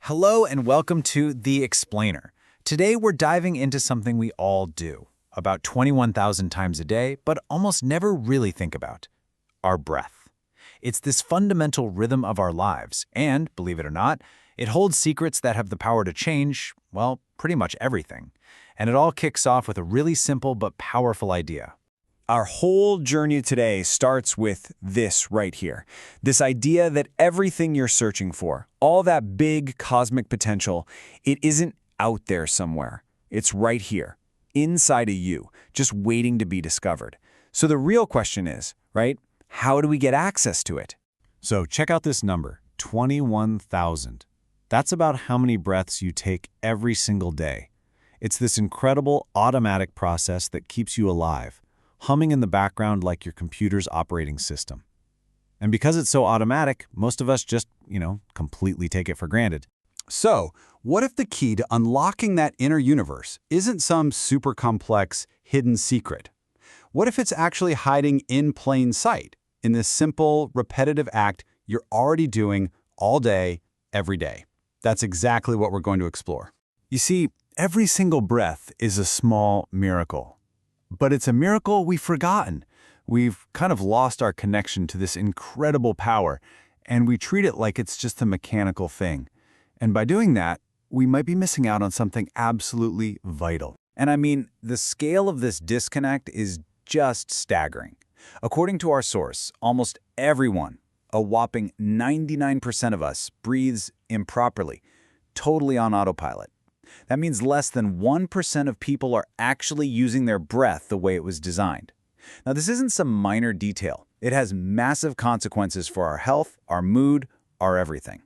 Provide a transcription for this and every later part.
Hello and welcome to The Explainer. Today we're diving into something we all do, about 21,000 times a day, but almost never really think about: our breath. It's this fundamental rhythm of our lives, and, believe it or not, it holds secrets that have the power to change, well, pretty much everything. And it all kicks off with a really simple but powerful idea. Our whole journey today starts with this right here. This idea that everything you're searching for, all that big cosmic potential, it isn't out there somewhere. It's right here, inside of you, just waiting to be discovered. So the real question is, right, how do we get access to it? So check out this number, 21,000. That's about how many breaths you take every single day. It's this incredible automatic process that keeps you alive, humming in the background like your computer's operating system. And because it's so automatic, most of us just, completely take it for granted. So, what if the key to unlocking that inner universe isn't some super complex, hidden secret? What if it's actually hiding in plain sight, in this simple, repetitive act you're already doing all day, every day? That's exactly what we're going to explore. You see, every single breath is a small miracle. But it's a miracle we've forgotten. We've kind of lost our connection to this incredible power, and we treat it like it's just a mechanical thing. And by doing that, we might be missing out on something absolutely vital. And I mean, the scale of this disconnect is just staggering. According to our source, almost everyone, a whopping 99% of us, breathes improperly, totally on autopilot. That means less than 1% of people are actually using their breath the way it was designed. Now, this isn't some minor detail. It has massive consequences for our health, our mood, our everything.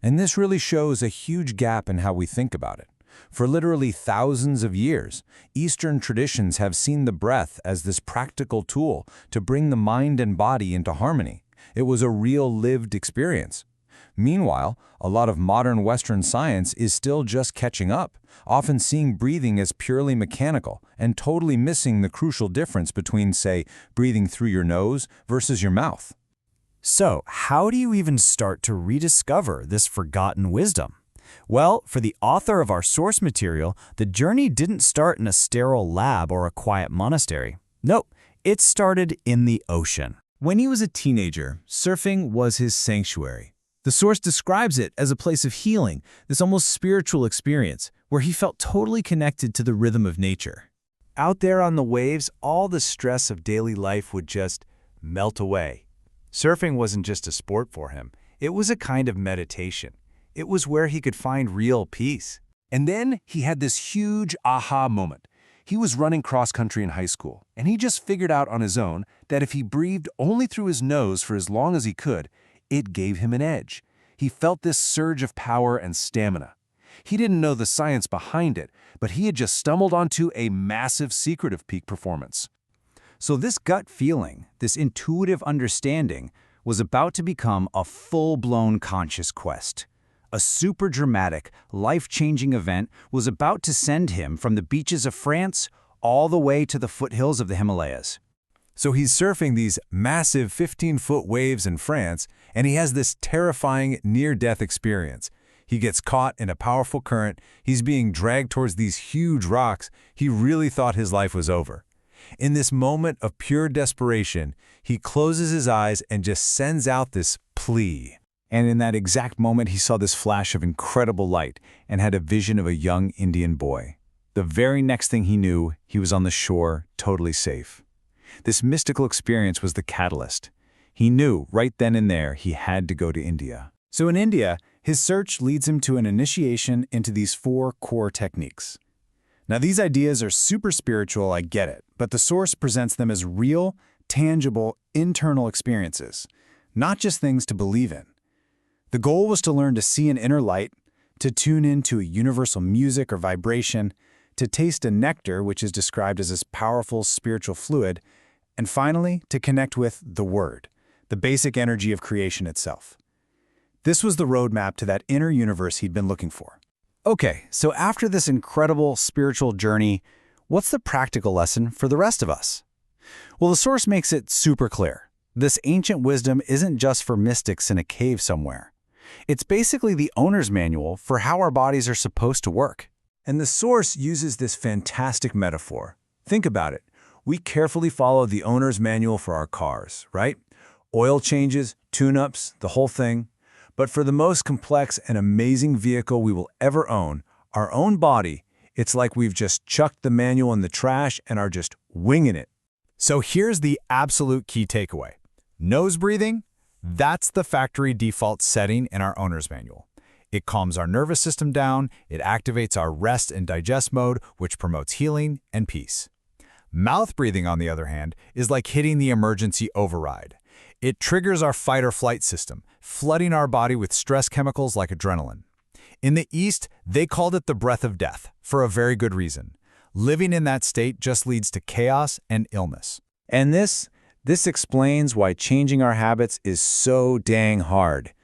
And this really shows a huge gap in how we think about it. For literally thousands of years, Eastern traditions have seen the breath as this practical tool to bring the mind and body into harmony. It was a real lived experience. Meanwhile, a lot of modern Western science is still just catching up, often seeing breathing as purely mechanical and totally missing the crucial difference between, say, breathing through your nose versus your mouth. So, how do you even start to rediscover this forgotten wisdom? Well, for the author of our source material, the journey didn't start in a sterile lab or a quiet monastery. Nope, it started in the ocean. When he was a teenager, surfing was his sanctuary. The source describes it as a place of healing, this almost spiritual experience, where he felt totally connected to the rhythm of nature. Out there on the waves, all the stress of daily life would just melt away. Surfing wasn't just a sport for him. It was a kind of meditation. It was where he could find real peace. And then he had this huge aha moment. He was running cross-country in high school, and he just figured out on his own that if he breathed only through his nose for as long as he could, it gave him an edge. He felt this surge of power and stamina. He didn't know the science behind it, but he had just stumbled onto a massive secret of peak performance. So this gut feeling, this intuitive understanding, was about to become a full-blown conscious quest. A super dramatic, life-changing event was about to send him from the beaches of France all the way to the foothills of the Himalayas. So he's surfing these massive 15-foot waves in France, and he has this terrifying near-death experience. He gets caught in a powerful current, he's being dragged towards these huge rocks. He really thought his life was over. In this moment of pure desperation, he closes his eyes and just sends out this plea. And in that exact moment, he saw this flash of incredible light and had a vision of a young Indian boy. The very next thing he knew, he was on the shore, totally safe. This mystical experience was the catalyst. He knew right then and there he had to go to India. So in India, his search leads him to an initiation into these 4 core techniques. Now these ideas are super spiritual, I get it, but the source presents them as real, tangible, internal experiences, not just things to believe in. The goal was to learn to see an inner light, to tune into a universal music or vibration, to taste a nectar, which is described as this powerful spiritual fluid, and finally, to connect with the Word, the basic energy of creation itself. This was the roadmap to that inner universe he'd been looking for. Okay, so after this incredible spiritual journey, what's the practical lesson for the rest of us? Well, the source makes it super clear. This ancient wisdom isn't just for mystics in a cave somewhere. It's basically the owner's manual for how our bodies are supposed to work. And the source uses this fantastic metaphor. Think about it. We carefully follow the owner's manual for our cars, right? Oil changes, tune-ups, the whole thing. But for the most complex and amazing vehicle we will ever own, our own body, it's like we've just chucked the manual in the trash and are just winging it. So here's the absolute key takeaway. Nose breathing, that's the factory default setting in our owner's manual. It calms our nervous system down, it activates our rest and digest mode, which promotes healing and peace. Mouth breathing, on the other hand, is like hitting the emergency override. It triggers our fight or flight system, flooding our body with stress chemicals like adrenaline. In the East, they called it the breath of death, for a very good reason. Living in that state just leads to chaos and illness. And this explains why changing our habits is so dang hard.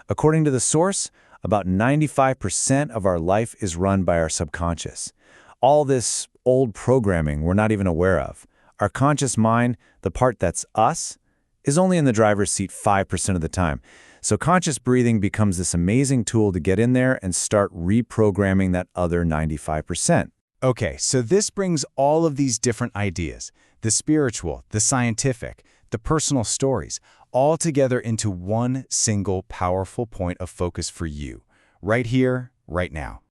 According to the source, about 95% of our life is run by our subconscious. All this old programming we're not even aware of. Our conscious mind, the part that's us, is only in the driver's seat 5% of the time. So conscious breathing becomes this amazing tool to get in there and start reprogramming that other 95%. Okay, so this brings all of these different ideas, the spiritual, the scientific, the personal stories, all together into one single powerful point of focus for you, right here, right now.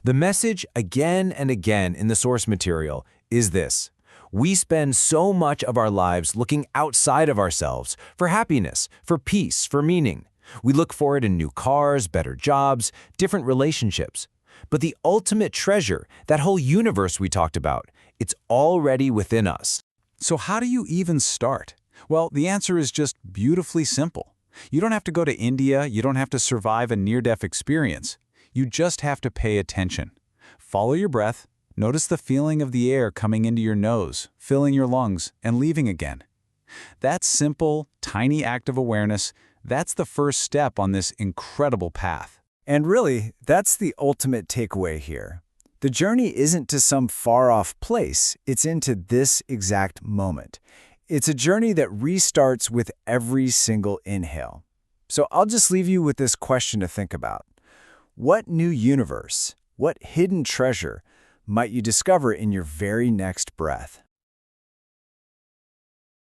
The message again and again in the source material is this. We spend so much of our lives looking outside of ourselves for happiness, for peace, for meaning. We look for it in new cars, better jobs, different relationships. But the ultimate treasure, that whole universe we talked about, it's already within us. So how do you even start? Well, the answer is just beautifully simple. You don't have to go to India, you don't have to survive a near-death experience. You just have to pay attention. Follow your breath, notice the feeling of the air coming into your nose, filling your lungs, and leaving again. That simple, tiny act of awareness, that's the first step on this incredible path. And really, that's the ultimate takeaway here. The journey isn't to some far-off place, it's into this exact moment. It's a journey that restarts with every single inhale. So I'll just leave you with this question to think about. What new universe, what hidden treasure might you discover in your very next breath?